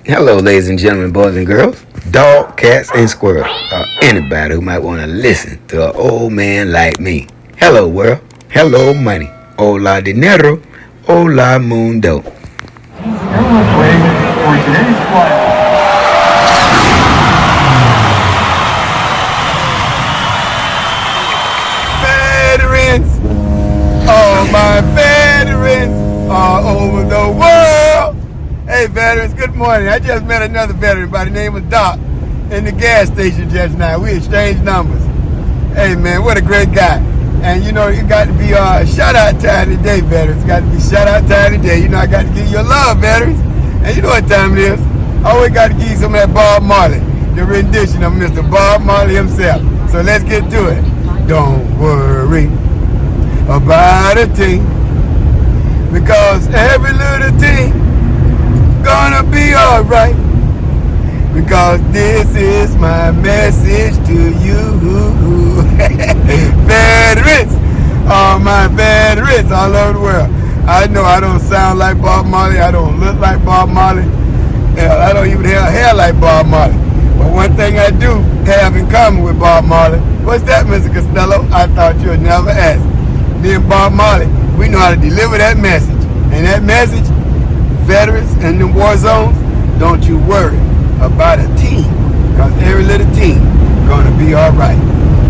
Hello, ladies and gentlemen, boys and girls, dog, cats, and squirrels, or anybody who might want to listen to an old man like me. Hello, world. Hello, money. Hola, dinero. Hola, mundo. Airlines waiting for today's flight. Veterans, all my veterans all over the world. Hey, veterans, good morning. I just met another veteran by the name of Doc in the gas station just now. We exchanged numbers. Hey, man, what a great guy. And, you know, it got to be shout-out time today, veterans. Got to be shout-out time today. You know, I got to give you a love, veterans. And you know what time it is. I always got to give you some of that Bob Marley, the rendition of Mr. Bob Marley himself. So let's get to it. Don't worry about a thing, because every little thing gonna be alright, because this is my message to you. Veterans, all my veterans all over the world. I know I don't sound like Bob Marley, I don't look like Bob Marley, hell, I don't even have hair like Bob Marley. But one thing I do have in common with Bob Marley, what's that, Mr. Costello? I thought you'd never ask. Me and Bob Marley, we know how to deliver that message. And that message, veterans in the war zones, don't you worry about a team, because every little team gonna be all right.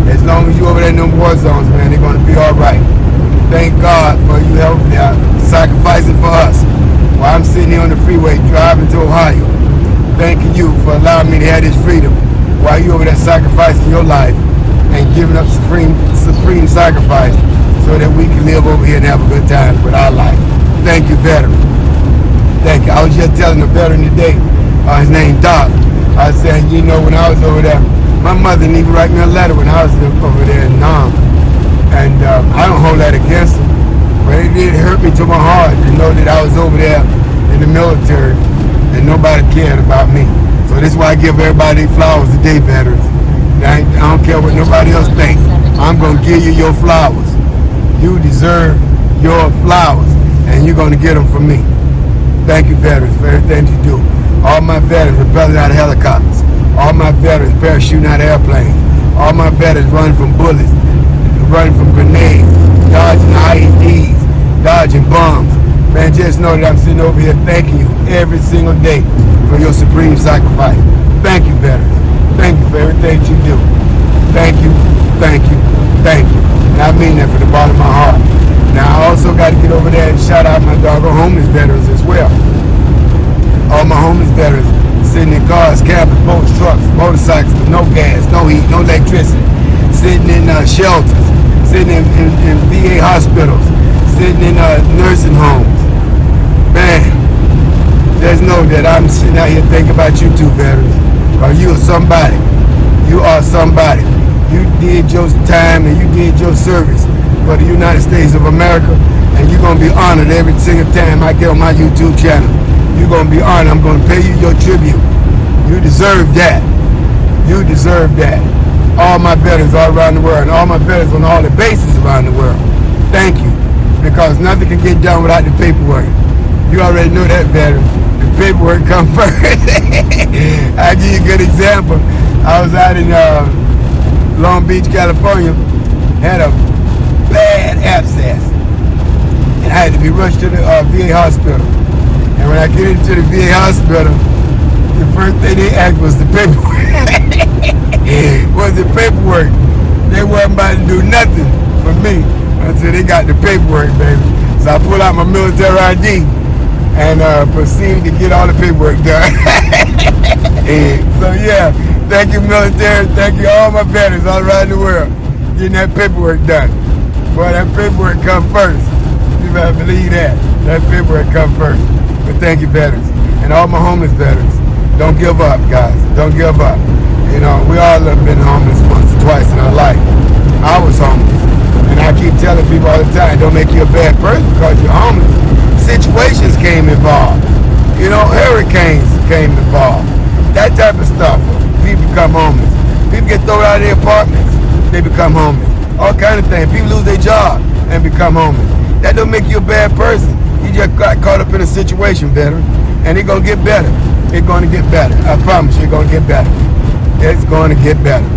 As long as you over there in them war zones, man, they're gonna be all right. Thank God for you helping out, sacrificing for us. While I'm sitting here on the freeway driving to Ohio, thanking you for allowing me to have this freedom while you over there sacrificing your life and giving up supreme sacrifice so that we can live over here and have a good time with our life. Thank you, veteran. Thank you. I was just telling a veteran today, his name Doc. I was saying, you know, when I was over there, my mother didn't even write me a letter when I was over there in Nam. And I don't hold that against her, but it did hurt me to my heart to know that I was over there in the military and nobody cared about me. So this is why I give everybody flowers today, veterans. I don't care what nobody else thinks. I'm going to give you your flowers. You deserve your flowers, and you're going to get them from me. Thank you, veterans, for everything you do. All my veterans rappelling out of helicopters. All my veterans parachuting out of airplanes. All my veterans running from bullets, running from grenades, dodging IEDs, dodging bombs. Man, just know that I'm sitting over here thanking you every single day for your supreme sacrifice. Thank you, veterans. Thank you for everything you do. Thank you, thank you, thank you. And I mean that from the bottom of my heart. Now, I also got to get over there and shout out my doggone homeless veterans as well. All my homeless veterans sitting in cars, cabins, boats, trucks, motorcycles with no gas, no heat, no electricity. Sitting in shelters, sitting in VA hospitals, sitting in nursing homes. Man, just know that I'm sitting out here thinking about you too, veterans. Or you are somebody. You are somebody. You did your time and you did your service for the United States of America, and you're going to be honored every single time I get on my YouTube channel. You're going to be honored. I'm going to pay you your tribute. You deserve that. You deserve that. All my veterans all around the world, and all my veterans on all the bases around the world, thank you, because nothing can get done without the paperwork. You already know that, veteran. The paperwork comes first. I'll give you a good example. I was out in Long Beach, California, had a bad abscess, and I had to be rushed to the VA hospital. And when I get into the VA hospital, the first thing they asked was the paperwork. Was the paperwork. They wasn't about to do nothing for me until they got the paperwork, baby. So I pulled out my military ID and proceeded to get all the paperwork done. So yeah, thank you, military. Thank you, all my veterans all around the world getting that paperwork done. Boy, that paperwork come first. You better believe that. That paperwork come first. But thank you, veterans. And all my homeless veterans, don't give up, guys. Don't give up. You know, we all have been homeless once or twice in our life. I was homeless. And I keep telling people all the time, don't make you a bad person because you're homeless. Situations came involved. You know, hurricanes came involved. That type of stuff. People become homeless. People get thrown out of their apartments. They become homeless. All kind of things. People lose their job and become homeless. That don't make you a bad person. You just got caught up in a situation, veteran. And it's going to get better. it's going to get better. I promise you, it's going to get better. It's going to get better.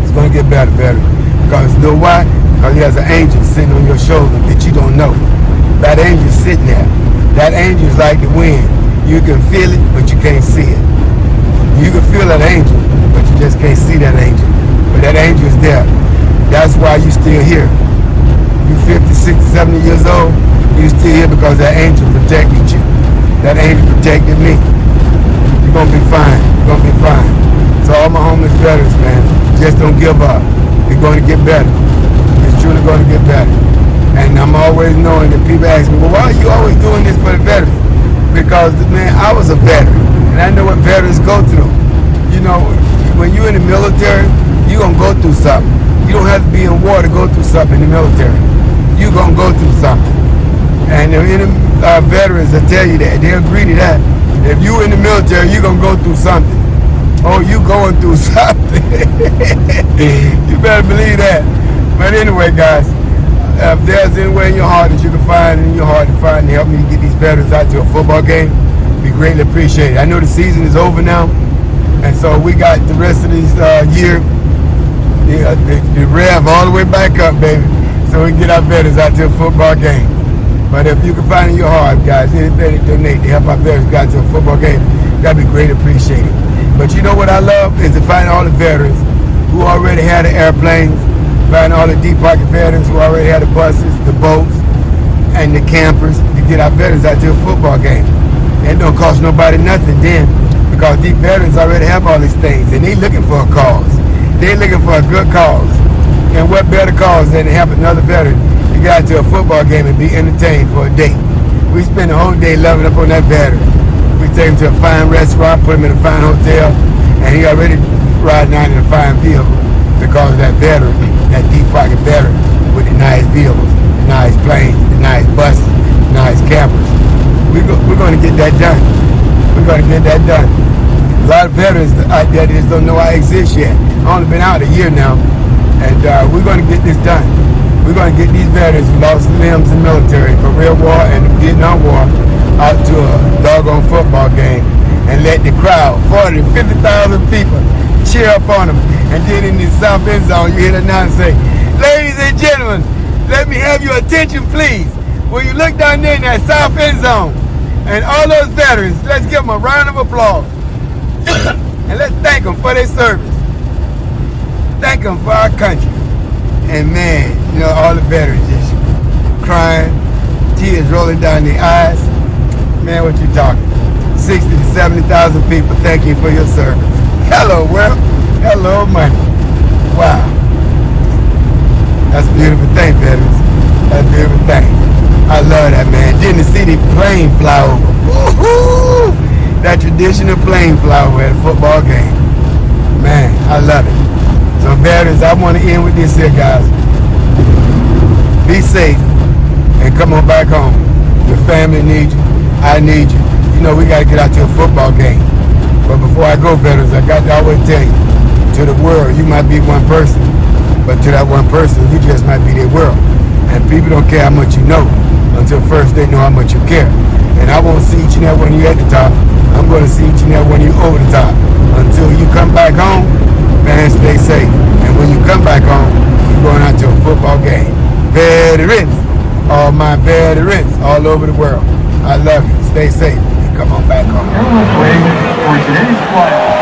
It's going to get better, better. Because you know why? Because he has an angel sitting on your shoulder that you don't know. That angel's sitting there. That angel's like the wind. You can feel it, but you can't see it. You can feel that angel, but you just can't see that angel. But that angel is there. That's why you still here. You 50, 60, 70 years old, you still here because that angel protected you. That angel protected me. You're going to be fine. You're going to be fine. So all my homeless veterans, man, just don't give up. It's going to get better. It's truly going to get better. And I'm always knowing that people ask me, well, why are you always doing this for the veterans? Because, man, I was a veteran. And I know what veterans go through. You know, when you're in the military, you're going to go through something. You don't have to be in war to go through something in the military. You're going to go through something. And the veterans will tell you that. They agree to that. If you're in the military, you're going to go through something. Oh, you going through something. You better believe that. But anyway, guys, if there's any way in your heart that you can find in your heart to find to help me get these veterans out to a football game, be greatly appreciated. I know the season is over now, and so we got the rest of this year, the rev all the way back up, baby, so we can get our veterans out to a football game. But if you can find in your heart, guys, anything to donate to help our veterans get out to a football game, that'd be greatly appreciated. But you know what I love is to find all the veterans who already had the airplanes, find all the deep pocket veterans who already had the buses, the boats, and the campers to get our veterans out to a football game. It don't cost nobody nothing then, because these veterans already have all these things, and they looking for a cause. They looking for a good cause. And what better cause than to help another veteran to get out to a football game and be entertained for a day? We spend the whole day loving up on that veteran. We take him to a fine restaurant, put him in a fine hotel, and he already riding out in a fine vehicle because of that veteran, that deep pocket veteran with the nice vehicles, the nice planes, the nice buses, the nice campers. We're going to get that done. We're going to get that done. A lot of veterans out there just don't know I exist yet. I've only been out a year now, and we're going to get this done. We're going to get these veterans who lost limbs in the military, Korea War and the Vietnam War, out to a doggone football game and let the crowd, 40, 50,000 people, cheer up on them. And then in the south end zone, you hear the announcer say, "Ladies and gentlemen, let me have your attention, please. Will you look down there in that south end zone? And all those veterans, let's give them a round of applause. And let's thank them for their service. Thank them for our country." And man, you know, all the veterans just crying, tears rolling down their eyes. Man, what you talking? 60 to 70,000 people, thank you for your service. Hello, world. Hello, money. Wow. That's a beautiful thing, veterans. That's a beautiful thing. I love that, man. Then to see the plane fly over. Woo-hoo! That traditional plane fly over at a football game. Man, I love it. So, veterans, I want to end with this here, guys. Be safe and come on back home. Your family needs you. I need you. You know, we got to get out to a football game. But before I go, veterans, I got to always tell you, to the world, you might be one person, but to that one person, you just might be their world. And people don't care how much you know until first they know how much you care. And I won't see each and every one of you at the top. I'm going to see each and every one of you over the top. Until you come back home, man, stay safe. And when you come back home, you're going out to a football game. Veterans, all my veterans all over the world, I love you. Stay safe and come on back home. Everyone's waiting for today's flight.